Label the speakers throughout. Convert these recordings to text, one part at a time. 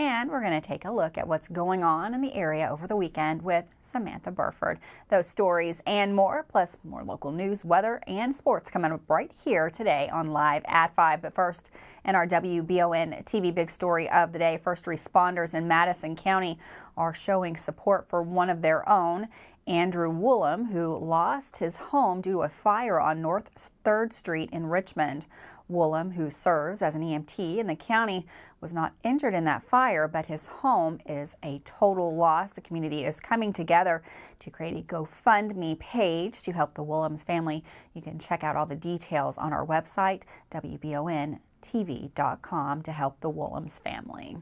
Speaker 1: And we're going to take a look at what's going on in the area over the weekend with Samantha Burford. Those stories and more, plus more local news, weather, and sports coming up right here today on Live at 5. But first, in our WBON TV big story of the day, first responders in Madison County are showing support for one of their own, Andrew Woolham, who lost his home due to a fire on North 3rd Street in Richmond. Woolham, who serves as an EMT in the county, was not injured in that fire, but his home is a total loss. The community is coming together to create a GoFundMe page to help the Woolham's family. You can check out all the details on our website, WBONTV.com, to help the Woolham's family.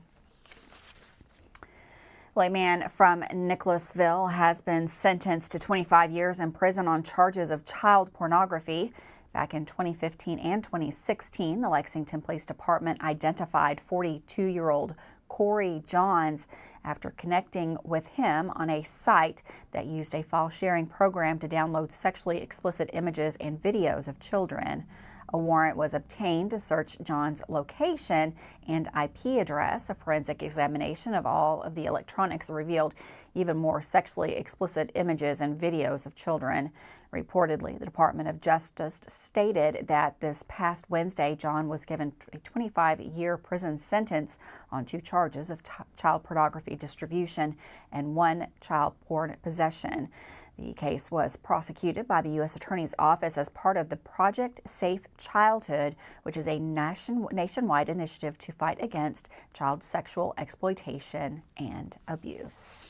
Speaker 1: Well, a man from Nicholasville has been sentenced to 25 years in prison on charges of child pornography. Back in 2015 and 2016, the Lexington Police Department identified 42-year-old Corey Johns after connecting with him on a site that used a file sharing program to download sexually explicit images and videos of children. A warrant was obtained to search John's location and IP address. A forensic examination of all of the electronics revealed even more sexually explicit images and videos of children. Reportedly, the Department of Justice stated that this past Wednesday, John was given a 25-year prison sentence on 2 charges of child pornography distribution and 1 child porn possession. The case was prosecuted by the U.S. Attorney's Office as part of the Project Safe Childhood, which is a nationwide initiative to fight against child sexual exploitation and abuse.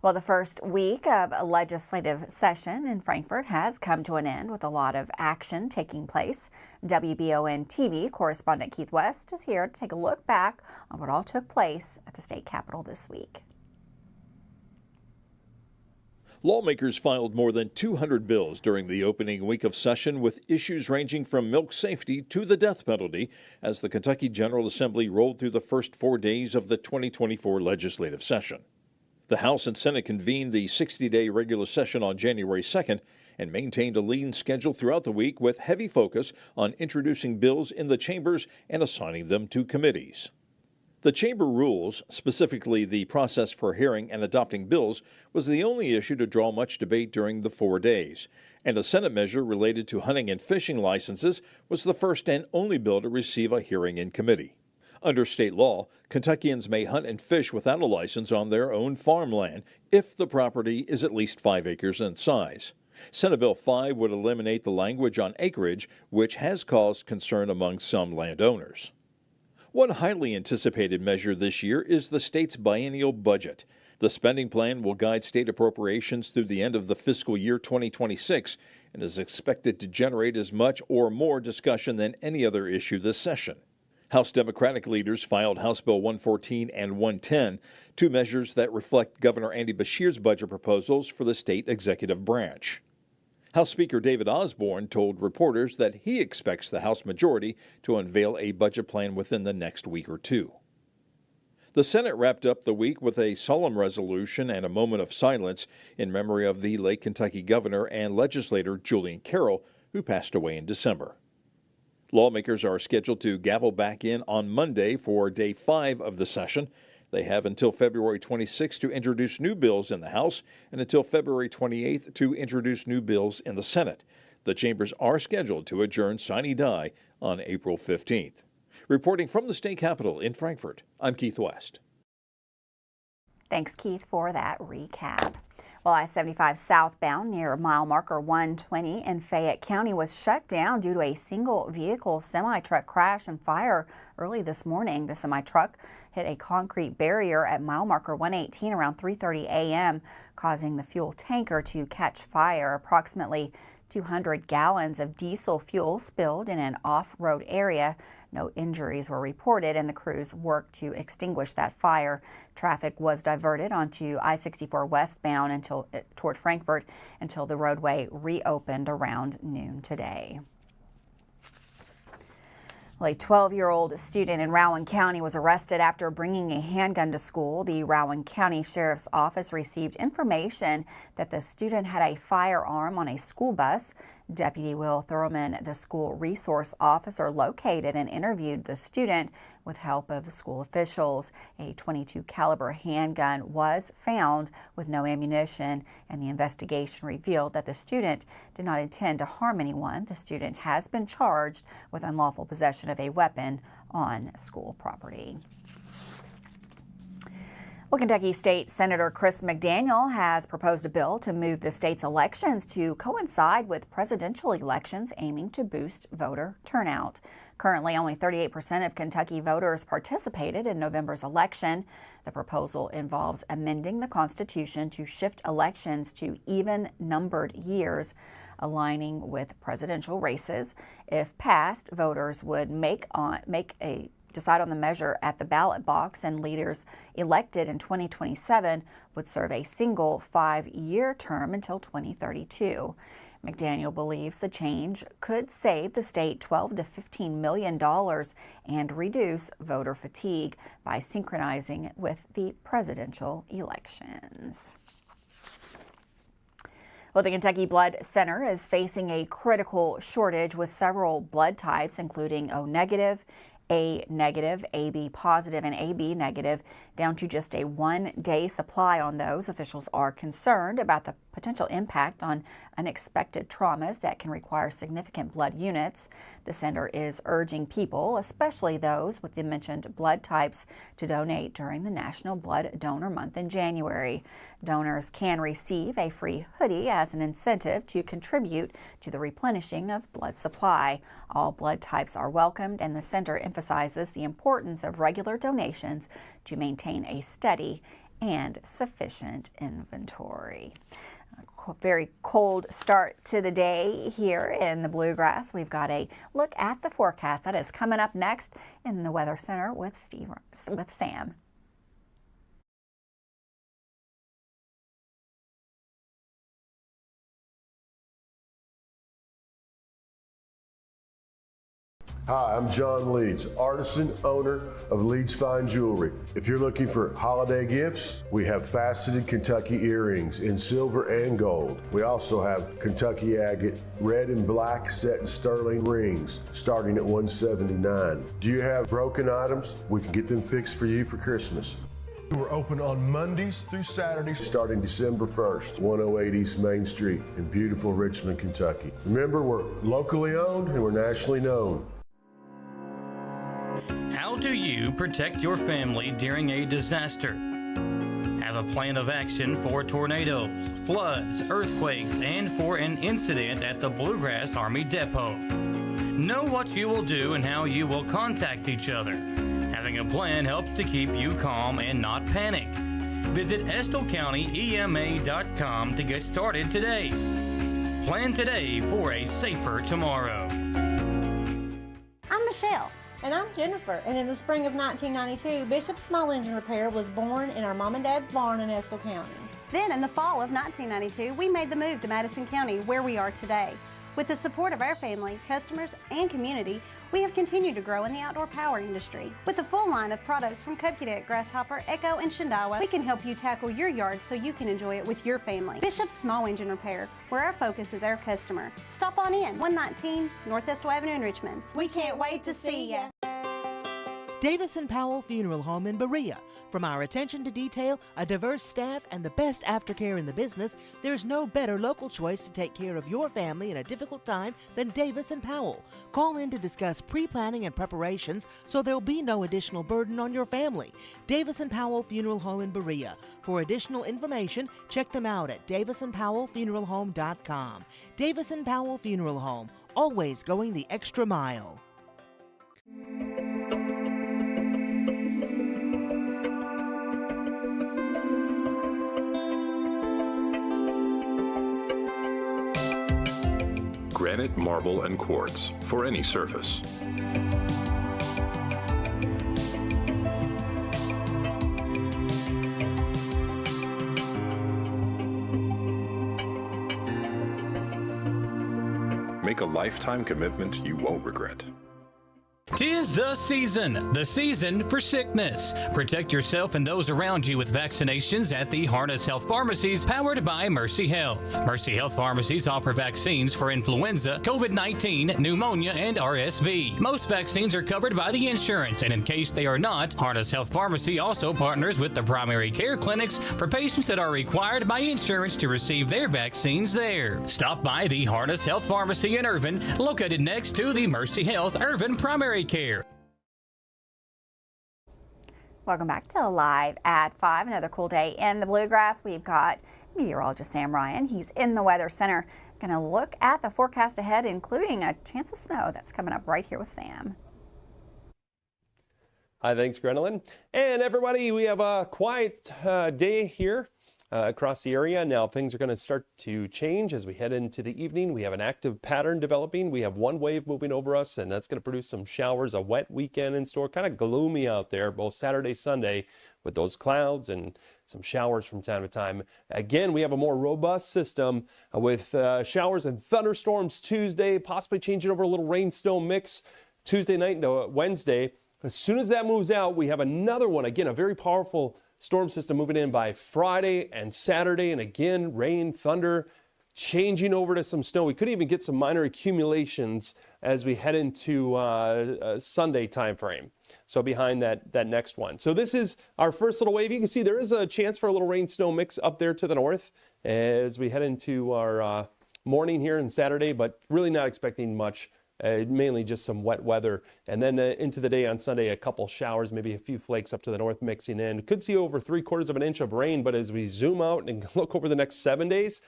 Speaker 1: Well, the first week of a legislative session in Frankfort has come to an end with a lot of action taking place. WBON TV correspondent Keith West is here to take a look back on what all took place at the state capitol this week.
Speaker 2: Lawmakers filed more than 200 bills during the opening week of session, with issues ranging from milk safety to the death penalty, as the Kentucky General Assembly rolled through the first 4 days of the 2024 legislative session. The House and Senate convened the 60-day regular session on January 2nd and maintained a lean schedule throughout the week, with heavy focus on introducing bills in the chambers and assigning them to committees. The chamber rules, specifically the process for hearing and adopting bills, was the only issue to draw much debate during the 4 days, and a Senate measure related to hunting and fishing licenses was the first and only bill to receive a hearing in committee. Under state law, Kentuckians may hunt and fish without a license on their own farmland if the property is at least 5 acres in size. Senate Bill 5 would eliminate the language on acreage, which has caused concern among some landowners. One highly anticipated measure this year is the state's biennial budget. The spending plan will guide state appropriations through the end of the fiscal year 2026 and is expected to generate as much or more discussion than any other issue this session. House Democratic leaders filed House Bill 114 and 110, 2 measures that reflect Governor Andy Beshear's budget proposals for the state executive branch. House Speaker David Osborne told reporters that he expects the House majority to unveil a budget plan within the next week or 2. The Senate wrapped up the week with a solemn resolution and a moment of silence in memory of the late Kentucky governor and legislator Julian Carroll, who passed away in December. Lawmakers are scheduled to gavel back in on Monday for Day 5 of the session. They have until February 26th to introduce new bills in the House and until February 28th to introduce new bills in the Senate. The chambers are scheduled to adjourn sine die on April 15th. Reporting from the state capitol in Frankfort, I'm Keith West.
Speaker 1: Thanks, Keith, for that recap. Well, I-75 southbound near mile marker 120 in Fayette County was shut down due to a single vehicle semi-truck crash and fire early this morning. The semi-truck hit a concrete barrier at mile marker 118 around 3:30 a.m., causing the fuel tanker to catch fire. Approximately 200 gallons of diesel fuel spilled in an off-road area. No injuries were reported, and the crews worked to extinguish that fire. Traffic was diverted onto I-64 westbound toward Frankfort until the roadway reopened around noon today. Well, a 12-year-old student in Rowan County was arrested after bringing a handgun to school. The Rowan County Sheriff's Office received information that the student had a firearm on a school bus. Deputy Will Thurman, the school resource officer, located and interviewed the student with help of the school officials. A .22 caliber handgun was found with no ammunition, and the investigation revealed that the student did not intend to harm anyone. The student has been charged with unlawful possession of a weapon on school property. Well, Kentucky State Senator Chris McDaniel has proposed a bill to move the state's elections to coincide with presidential elections, aiming to boost voter turnout. Currently, only 38% of Kentucky voters participated in November's election. The proposal involves amending the Constitution to shift elections to even-numbered years, aligning with presidential races. If passed, voters would decide on the measure at the ballot box, and leaders elected in 2027 would serve a single 5-year term until 2032. McDaniel believes the change could save the state $12 to $15 million and reduce voter fatigue by synchronizing with the presidential elections. Well, the Kentucky Blood Center is facing a critical shortage with several blood types, including O negative, A negative, AB positive, and AB negative, down to just a 1-day supply on those. Officials are concerned about the potential impact on unexpected traumas that can require significant blood units. The center is urging people, especially those with the mentioned blood types, to donate during the National Blood Donor Month in January. Donors can receive a free hoodie as an incentive to contribute to the replenishing of blood supply. All blood types are welcomed, and the center emphasizes the importance of regular donations to maintain a steady and sufficient inventory. A very cold start to the day here in the Bluegrass. We've got a look at the forecast that is coming up next in the Weather Center with Sam.
Speaker 3: Hi, I'm John Leeds, artisan owner of Leeds Fine Jewelry. If you're looking for holiday gifts, we have faceted Kentucky earrings in silver and gold. We also have Kentucky agate red and black set and sterling rings starting at $179. Do you have broken items? We can get them fixed for you for Christmas. We're open on Mondays through Saturdays starting December 1st, 108 East Main Street in beautiful Richmond, Kentucky. Remember, we're locally owned and we're nationally known.
Speaker 4: How do you protect your family during a disaster? Have a plan of action for tornadoes, floods, earthquakes, and for an incident at the Bluegrass Army Depot. Know what you will do and how you will contact each other. Having a plan helps to keep you calm and not panic. Visit EstleCountyEMA.com to get started today. Plan today for a safer tomorrow.
Speaker 5: I'm Michelle.
Speaker 6: And I'm Jennifer, and in the spring of 1992, Bishop Small Engine Repair was born in our mom and dad's barn in Estill County.
Speaker 5: Then in the fall of 1992, we made the move to Madison County, where we are today. With the support of our family, customers, and community, we have continued to grow in the outdoor power industry. With a full line of products from Cupcadet, Grasshopper, Echo, and Shindawa, we can help you tackle your yard so you can enjoy it with your family. Bishop Small Engine Repair, where our focus is our customer. Stop on in, 119 North Estill Avenue in Richmond. We can't wait to see ya.
Speaker 7: Davis & Powell Funeral Home in Berea. From our attention to detail, a diverse staff, and the best aftercare in the business, there's no better local choice to take care of your family in a difficult time than Davis & Powell. Call in to discuss pre-planning and preparations so there'll be no additional burden on your family. Davis & Powell Funeral Home in Berea. For additional information, check them out at davisandpowellfuneralhome.com. Davis & Powell Funeral Home, always going the extra mile.
Speaker 8: Granite, marble, and quartz for any surface. Make a lifetime commitment you won't regret.
Speaker 4: 'Tis the season for sickness. Protect yourself and those around you with vaccinations at the Harness Health Pharmacies, powered by Mercy Health. Mercy Health Pharmacies offer vaccines for influenza, COVID-19, pneumonia, and RSV. Most vaccines are covered by the insurance, and in case they are not, Harness Health Pharmacy also partners with the primary care clinics for patients that are required by insurance to receive their vaccines there. Stop by the Harness Health Pharmacy in Irvin, located next to the Mercy Health Irvin Primary Care.
Speaker 1: Welcome back to Live at 5. Another cool day in the Bluegrass. We've got meteorologist Sam Ryan. He's in the Weather Center. Going to look at the forecast ahead, including a chance of snow that's coming up right here with Sam.
Speaker 9: Hi, thanks, Grenolyn. And everybody, we have a quiet day here across the area. Now things are going to start to change as we head into the evening. We have an active pattern developing. We have one wave moving over us, and that's going to produce some showers. A wet weekend in store, kind of gloomy out there, both Saturday, Sunday, with those clouds and some showers from time to time. Again, we have a more robust system with showers and thunderstorms Tuesday, possibly changing over a little rain snow mix Tuesday night into Wednesday. As soon as that moves out, we have another one. Again, a very powerful storm system moving in by Friday and Saturday, and again, rain, thunder, changing over to some snow. We could even get some minor accumulations as we head into Sunday time frame. So behind that next one. So this is our first little wave. You can see there is a chance for a little rain snow mix up there to the north as we head into our morning here on Saturday, but really not expecting much. Mainly just some wet weather, and then into the day on Sunday, a couple showers, maybe a few flakes up to the north mixing in. Could see over 3/4 of an inch of rain, but as we zoom out and look over the next 7 days,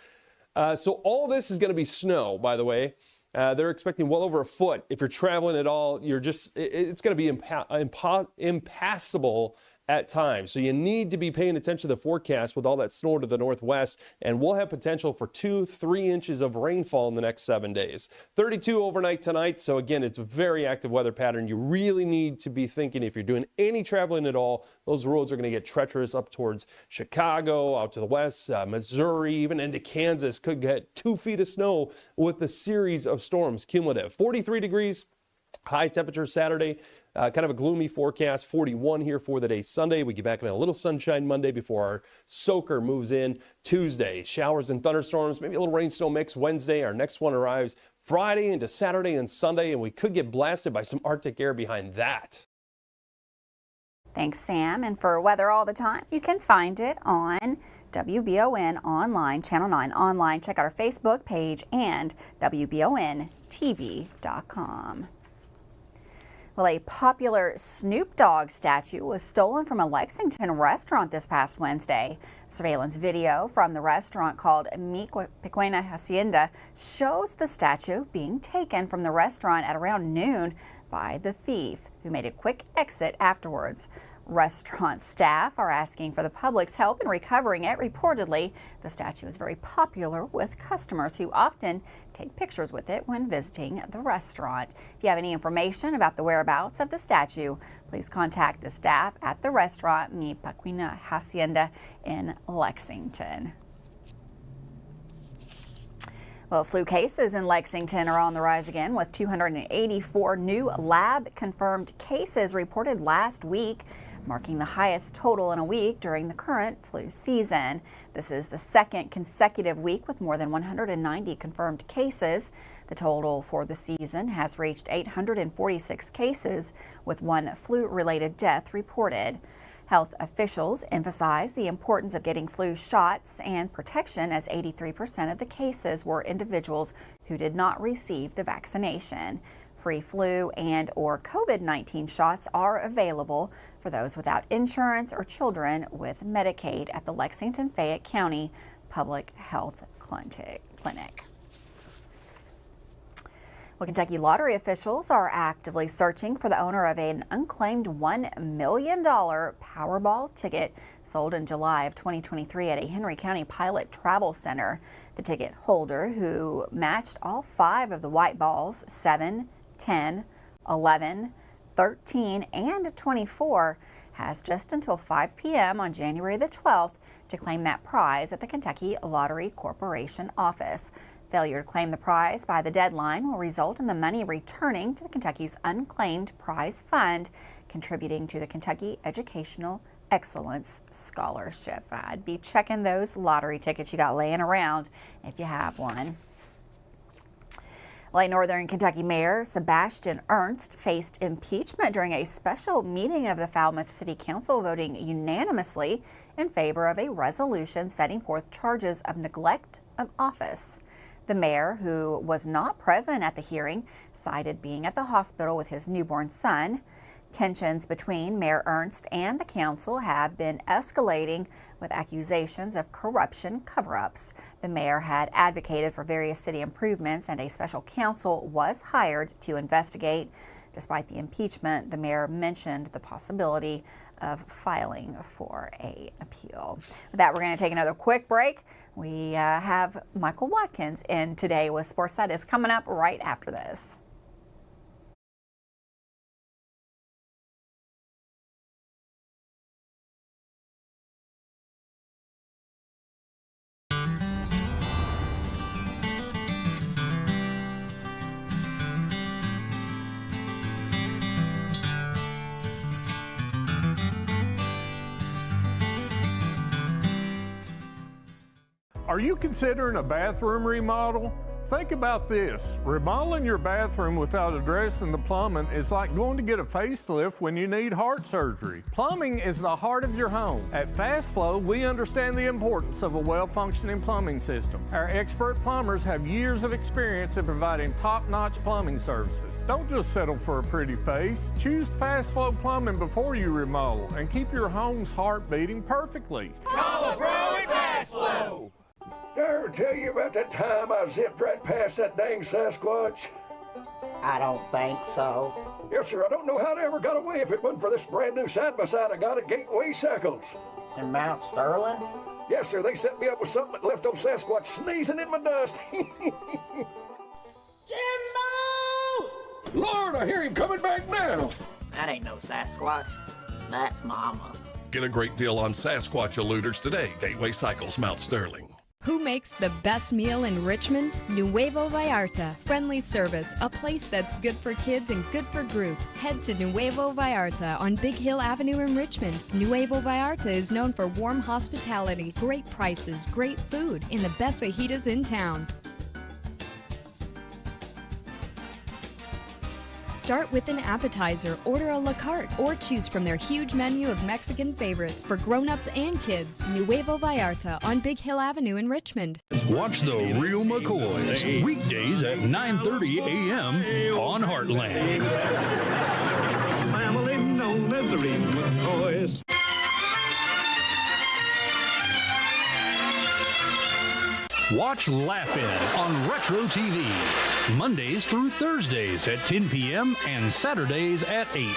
Speaker 9: so all this is going to be snow, by the way. They're expecting well over a foot. If you're traveling at all, it's going to be impassable at times. So you need to be paying attention to the forecast with all that snow to the northwest, and we'll have potential for 2-3 inches of rainfall in the next 7 days. 32 overnight tonight. So again, it's a very active weather pattern. You really need to be thinking, if you're doing any traveling at all, those roads are going to get treacherous up towards Chicago, out to the west, Missouri, even into Kansas. Could get 2 feet of snow with a series of storms cumulative. 43 degrees. High temperature Saturday, kind of a gloomy forecast, 41 here for the day Sunday. We get back in a little sunshine Monday before our soaker moves in Tuesday. Showers and thunderstorms, maybe a little rain snow mix Wednesday. Our next one arrives Friday into Saturday and Sunday, and we could get blasted by some Arctic air behind that.
Speaker 1: Thanks, Sam. And for weather all the time, you can find it on WBON online, Channel 9 online. Check out our Facebook page and WBONTV.com. Well, a popular Snoop Dogg statue was stolen from a Lexington restaurant this past Wednesday. Surveillance video from the restaurant called Mi Pequeña Hacienda shows the statue being taken from the restaurant at around noon by the thief, who made a quick exit afterwards. Restaurant staff are asking for the public's help in recovering it. Reportedly, the statue is very popular with customers who often take pictures with it when visiting the restaurant. If you have any information about the whereabouts of the statue, please contact the staff at the restaurant Mi Pequeña Hacienda in Lexington. Well, flu cases in Lexington are on the rise again, with 284 new lab-confirmed cases reported last week, marking the highest total in a week during the current flu season. This is the second consecutive week with more than 190 confirmed cases. The total for the season has reached 846 cases, with one flu-related death reported. Health officials emphasize the importance of getting flu shots and protection, as 83% of the cases were individuals who did not receive the vaccination. Free flu and or COVID-19 shots are available for those without insurance or children with Medicaid at the Lexington Fayette County Public Health Clinic. Well, Kentucky lottery officials are actively searching for the owner of an unclaimed $1 million Powerball ticket sold in July of 2023 at a Henry County pilot travel center. The ticket holder, who matched all 5 of the white balls, 7, 10, 11, 13, and 24, has just until 5 p.m. on January the 12th to claim that prize at the Kentucky Lottery Corporation office. Failure to claim the prize by the deadline will result in the money returning to the Kentucky's unclaimed prize fund, contributing to the Kentucky Educational Excellence Scholarship. I'd be checking those lottery tickets you got laying around if you have one. Late Northern Kentucky Mayor Sebastian Ernst faced impeachment during a special meeting of the Falmouth City Council, voting unanimously in favor of a resolution setting forth charges of neglect of office. The mayor, who was not present at the hearing, cited being at the hospital with his newborn son. Tensions between Mayor Ernst and the council have been escalating, with accusations of corruption cover-ups. The mayor had advocated for various city improvements, and a special counsel was hired to investigate. Despite the impeachment, the mayor mentioned the possibility of filing for an appeal. With that, we're going to take another quick break. We have Michael Watkins in today with sports. That is coming up right after this.
Speaker 10: Are you considering a bathroom remodel? Think about this. Remodeling your bathroom without addressing the plumbing is like going to get a facelift when you need heart surgery. Plumbing is the heart of your home. At Fast Flow, we understand the importance of a well-functioning plumbing system. Our expert plumbers have years of experience in providing top-notch plumbing services. Don't just settle for a pretty face. Choose Fast Flow Plumbing before you remodel and keep your home's heart beating perfectly.
Speaker 11: Call a pro at Fast Flow!
Speaker 12: Did I ever tell you about that time I zipped right past that dang Sasquatch?
Speaker 13: I don't think so.
Speaker 12: Yes, sir. I don't know how they ever got away if it wasn't for this brand new side-by-side I got at Gateway Cycles.
Speaker 13: In Mount Sterling?
Speaker 12: Yes, sir. They set me up with something that left old Sasquatch sneezing in my dust.
Speaker 13: Jimbo!
Speaker 12: Lord, I hear him coming back now.
Speaker 13: That ain't no Sasquatch. That's Mama.
Speaker 14: Get a great deal on Sasquatch eluders today. Gateway Cycles, Mount Sterling.
Speaker 15: Who makes the best meal in Richmond? Nuevo Vallarta. Friendly service, a place that's good for kids and good for groups. Head to Nuevo Vallarta on Big Hill Avenue in Richmond. Nuevo Vallarta is known for warm hospitality, great prices, great food, and the best fajitas in town. Start with an appetizer, order a la carte, or choose from their huge menu of Mexican favorites for grown-ups and kids. Nuevo Vallarta on Big Hill Avenue in Richmond.
Speaker 16: Watch the Real McCoys weekdays at 9:30 a.m. on Heartland.
Speaker 11: Family known as the Real McCoys.
Speaker 16: Watch Laugh-In on Retro TV, Mondays through Thursdays at 10 p.m. and Saturdays at 8.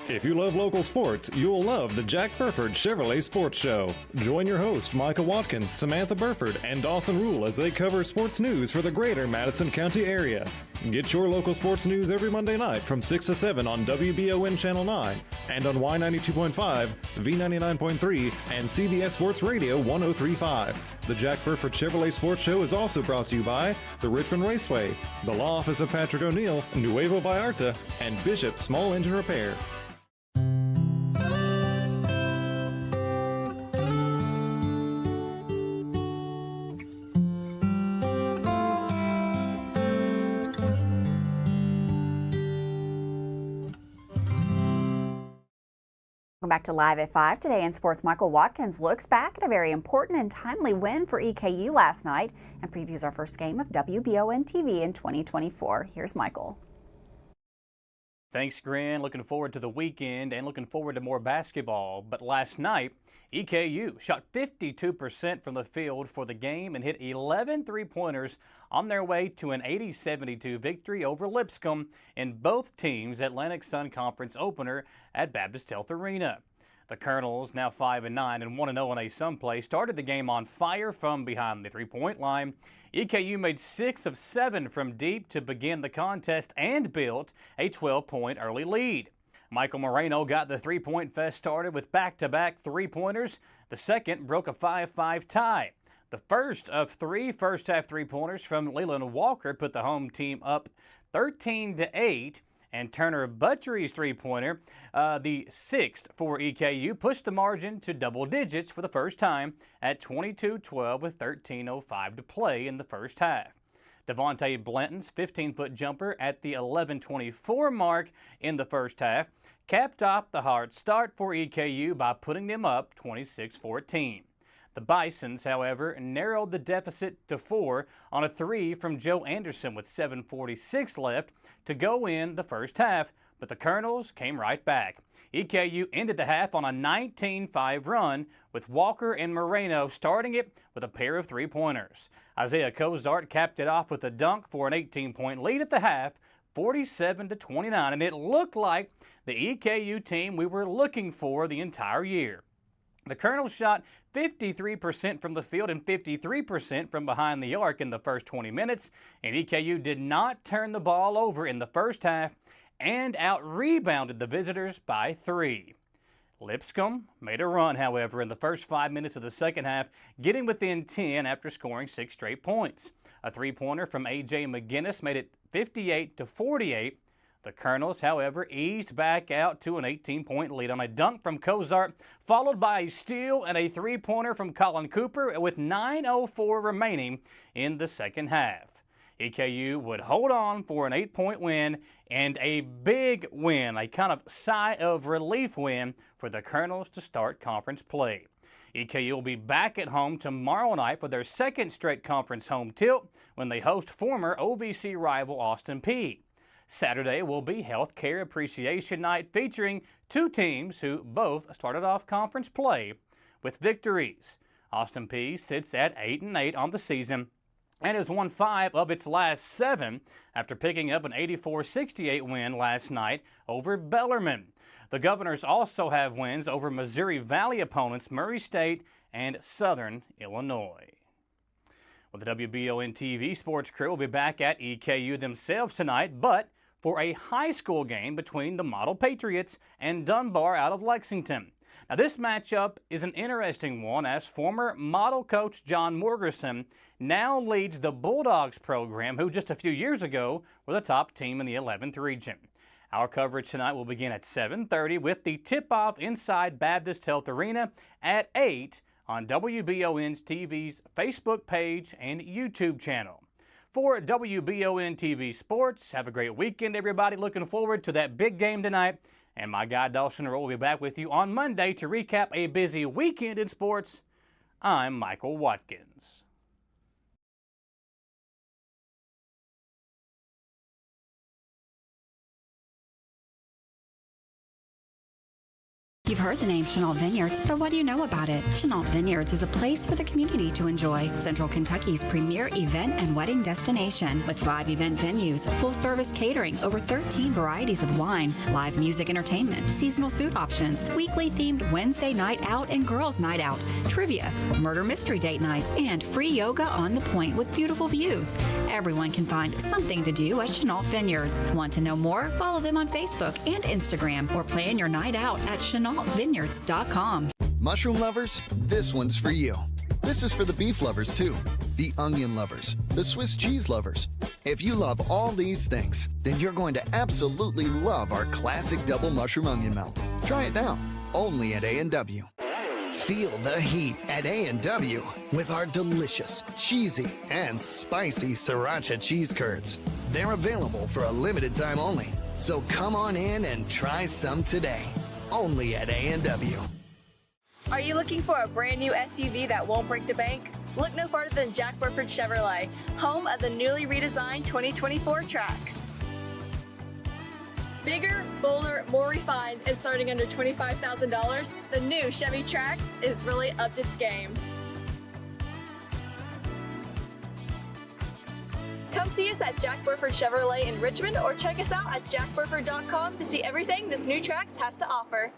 Speaker 17: If you love local sports, you'll love the Jack Burford Chevrolet Sports Show. Join your host, Michael Watkins, Samantha Burford, and Dawson Rule as they cover sports news for the greater Madison County area. Get your local sports news every Monday night from 6 to 7 on WBON Channel 9 and on Y92.5, V99.3, and CBS Sports Radio 103.5. The Jack Burford Chevrolet Sports Show is also brought to you by the Richmond Raceway, the Law Office of Patrick O'Neill, Nuevo Vallarta, and Bishop Small Engine Repair.
Speaker 1: Welcome back to Live at 5. Today in sports, Michael Watkins looks back at a very important and timely win for EKU last night and previews our first game of WBON TV in 2024. Here's Michael.
Speaker 18: Thanks, Grin. Looking forward to the weekend and looking forward to more basketball. But last night, EKU shot 52% from the field for the game and hit 11 three-pointers on their way to an 80-72 victory over Lipscomb in both teams' Atlantic Sun Conference opener at Baptist Health Arena. The Colonels, now 5-9 and 1-0 in a Sun play, started the game on fire from behind the three-point line. EKU made 6 of 7 from deep to begin the contest and built a 12-point early lead. Michael Moreno got the three-point fest started with back-to-back three-pointers. The second broke a 5-5 tie. The first of three first-half three-pointers from Leland Walker put the home team up 13-8. And Turner Butchery's three-pointer, the sixth for EKU, pushed the margin to double digits for the first time at 22-12 with 13:05 to play in the first half. Devontae Blanton's 15-foot jumper at the 11:24 mark in the first half capped off the hard start for EKU by putting them up 26-14. The Bisons, however, narrowed the deficit to 4 on a three from Joe Anderson with 7:46 left to go in the first half, but the Colonels came right back. EKU ended the half on a 19-5 run, with Walker and Moreno starting it with a pair of three-pointers. Isaiah Cozart capped it off with a dunk for an 18-point lead at the half, 47-29, and it looked like the EKU team we were looking for the entire year. The Colonels shot 53% from the field and 53% from behind the arc in the first 20 minutes, and EKU did not turn the ball over in the first half and out-rebounded the visitors by 3. Lipscomb made a run, however, in the first 5 minutes of the second half, getting within 10 after scoring 6 straight points. A three-pointer from A.J. McGinnis made it 58-48. The Colonels, however, eased back out to an 18-point lead on a dunk from Cozart, followed by a steal and a three-pointer from Colin Cooper with 9:04 remaining in the second half. EKU would hold on for an 8-point win and a big win, a kind of sigh of relief win for the Colonels to start conference play. EKU will be back at home tomorrow night for their second straight conference home tilt when they host former OVC rival Austin Peay. Saturday will be Healthcare Appreciation Night featuring two teams who both started off conference play with victories. Austin Peay sits at 8-8 on the season and has won 5 of its last 7 after picking up an 84-68 win last night over Bellarmine. The Governors also have wins over Missouri Valley opponents Murray State and Southern Illinois. Well, the WBON TV sports crew will be back at EKU themselves tonight, but for a high school game between the Model Patriots and Dunbar out of Lexington. Now, this matchup is an interesting one as former Model coach John Morgerson now leads the Bulldogs program, who just a few years ago were the top team in the 11th region. Our coverage tonight will begin at 7:30 with the tip-off inside Baptist Health Arena at 8 on WBON TV's Facebook page and YouTube channel. For WBON TV Sports, have a great weekend, everybody. Looking forward to that big game tonight. And my guy Dawson Roll will be back with you on Monday to recap a busy weekend in sports. I'm Michael Watkins.
Speaker 19: You've heard the name Chenault Vineyards, but what do you know about it? Chenault Vineyards is a place for the community to enjoy. Central Kentucky's premier event and wedding destination with 5 event venues, full-service catering, over 13 varieties of wine, live music entertainment, seasonal food options, weekly themed Wednesday night out and girls night out, trivia, murder mystery date nights, and free yoga on the point with beautiful views. Everyone can find something to do at Chenault Vineyards. Want to know more? Follow them on Facebook and Instagram or plan your night out at ChenaultVineyards.com.
Speaker 20: Mushroom lovers, this one's for you. This is for the beef lovers too, the onion lovers, the Swiss cheese lovers. If you love all these things, then you're going to absolutely love our classic double mushroom onion melt. Try it now, only at A&W. Feel the heat at A&W with our delicious, cheesy, and spicy sriracha cheese curds. They're available for a limited time only, so come on in and try some today. Only at A&W.
Speaker 21: Are you looking for a brand new SUV that won't break the bank? Look no farther than Jack Burford Chevrolet, home of the newly redesigned 2024 Trax. Bigger, bolder, more refined, and starting under $25,000, the new Chevy Trax is really upped its game. Come see us at Jack Burford Chevrolet in Richmond or check us out at jackburford.com to see everything this new Trax has to offer.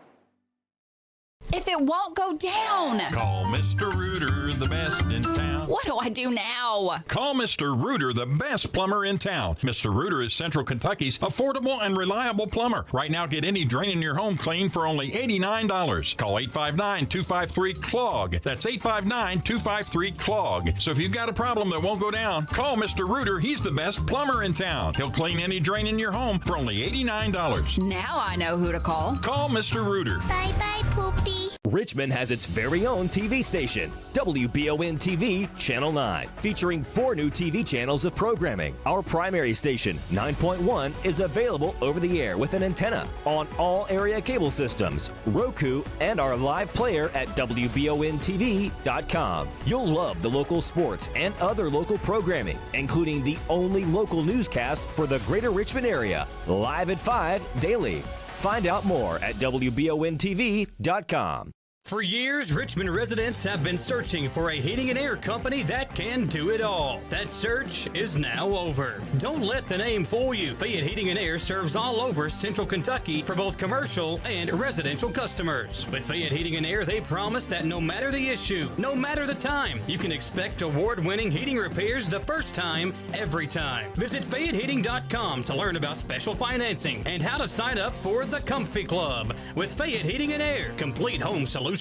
Speaker 19: If it won't go down,
Speaker 14: call Mr. Rooter,
Speaker 2: the best in town.
Speaker 22: What do I do now?
Speaker 2: Call Mr. Rooter, the best plumber in town. Mr. Rooter is Central Kentucky's affordable and reliable plumber. Right now, get any drain in your home clean for only $89. Call 859-253-CLOG. That's 859-253-CLOG. So if you've got a problem that won't go down, call Mr. Rooter. He's the best plumber in town. He'll clean any drain in your home for only $89.
Speaker 22: Now I know who to call.
Speaker 2: Call Mr. Rooter.
Speaker 22: Bye-bye, Poopy.
Speaker 23: Richmond has its very own TV station, WBON TV Channel 9, featuring 4 new TV channels of programming. Our primary station, 9.1, is available over the air with an antenna on all area cable systems, Roku, and our live player at WBONTV.com. You'll love the local sports and other local programming, including the only local newscast for the greater Richmond area, live at 5 daily. Find out more at WBONTV.com.
Speaker 4: For years, Richmond residents have been searching for a heating and air company that can do it all. That search is now over. Don't let the name fool you. Fayette Heating and Air serves all over Central Kentucky for both commercial and residential customers. With Fayette Heating and Air, they promise that no matter the issue, no matter the time, you can expect award-winning heating repairs the first time, every time. Visit FayetteHeating.com to learn about special financing and how to sign up for the Comfy Club. With Fayette Heating and Air, complete home solutions.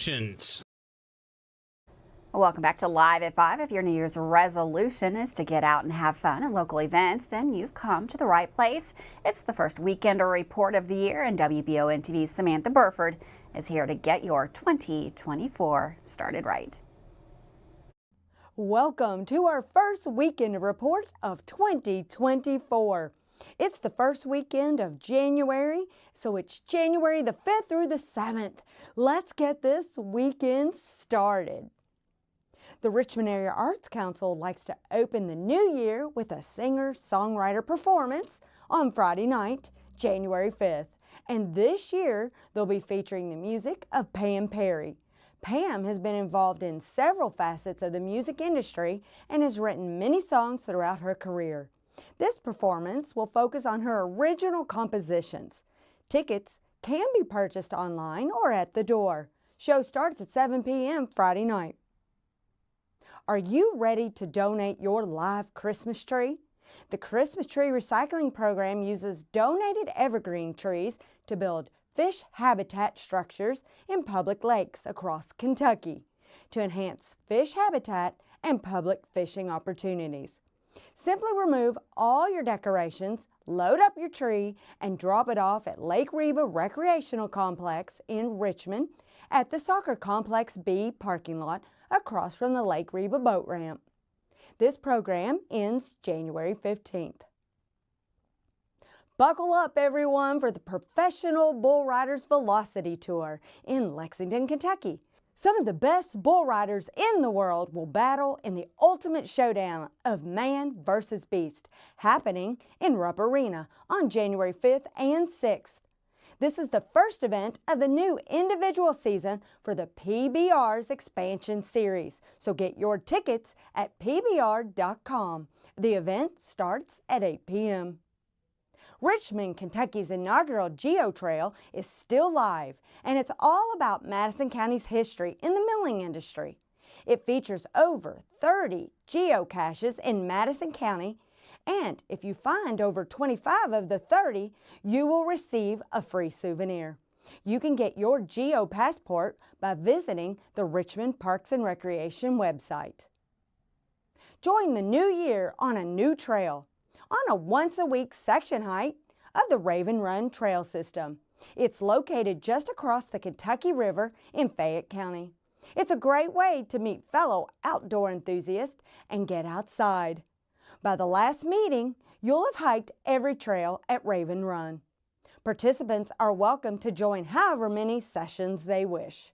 Speaker 1: Welcome back to Live at 5. If your New Year's resolution is to get out and have fun at local events, then you've come to the right place. It's the first Weekender report of the year, and WBON TV's Samantha Burford is here to get your 2024 started right.
Speaker 24: Welcome to our first Weekend report of 2024. It's the first weekend of January, so it's January the 5th through the 7th. Let's get this weekend started. The Richmond Area Arts Council likes to open the new year with a singer-songwriter performance on Friday night, January 5th. And this year, they'll be featuring the music of Pam Perry. Pam has been involved in several facets of the music industry and has written many songs throughout her career. This performance will focus on her original compositions. Tickets can be purchased online or at the door. Show starts at 7 p.m. Friday night. Are you ready to donate your live Christmas tree? The Christmas Tree Recycling Program uses donated evergreen trees to build fish habitat structures in public lakes across Kentucky to enhance fish habitat and public fishing opportunities. Simply remove all your decorations, load up your tree, and drop it off at Lake Reba Recreational Complex in Richmond at the Soccer Complex B parking lot across from the Lake Reba boat ramp. This program ends January 15th. Buckle up, everyone, for the Professional Bull Riders Velocity Tour in Lexington, Kentucky. Some of the best bull riders in the world will battle in the ultimate showdown of man versus beast, happening in Rupp Arena on January 5th and 6th. This is the first event of the new individual season for the PBR's expansion series, so get your tickets at pbr.com. The event starts at 8 p.m. Richmond, Kentucky's inaugural Geo Trail is still live, and it's all about Madison County's history in the milling industry. It features over 30 geocaches in Madison County, and if you find over 25 of the 30, you will receive a free souvenir. You can get your Geo Passport by visiting the Richmond Parks and Recreation website. Join the new year on a new trail, on a once-a-week section hike of the Raven Run Trail System. It's located just across the Kentucky River in Fayette County. It's a great way to meet fellow outdoor enthusiasts and get outside. By the last meeting, you'll have hiked every trail at Raven Run. Participants are welcome to join however many sessions they wish.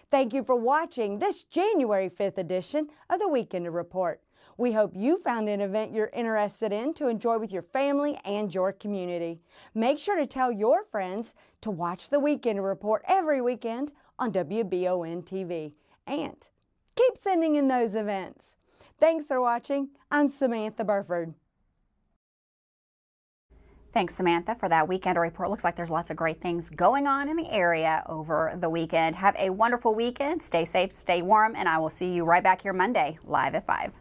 Speaker 24: Thank you for watching this January 5th edition of the Weekender Report. We hope you found an event you're interested in to enjoy with your family and your community. Make sure to tell your friends to watch the Weekender Report every weekend on WBON TV. And keep sending in those events. Thanks for watching. I'm Samantha Burford.
Speaker 1: Thanks, Samantha, for that weekend report. Looks like there's lots of great things going on in the area over the weekend. Have a wonderful weekend. Stay safe, stay warm, and I will see you right back here Monday, live at 5.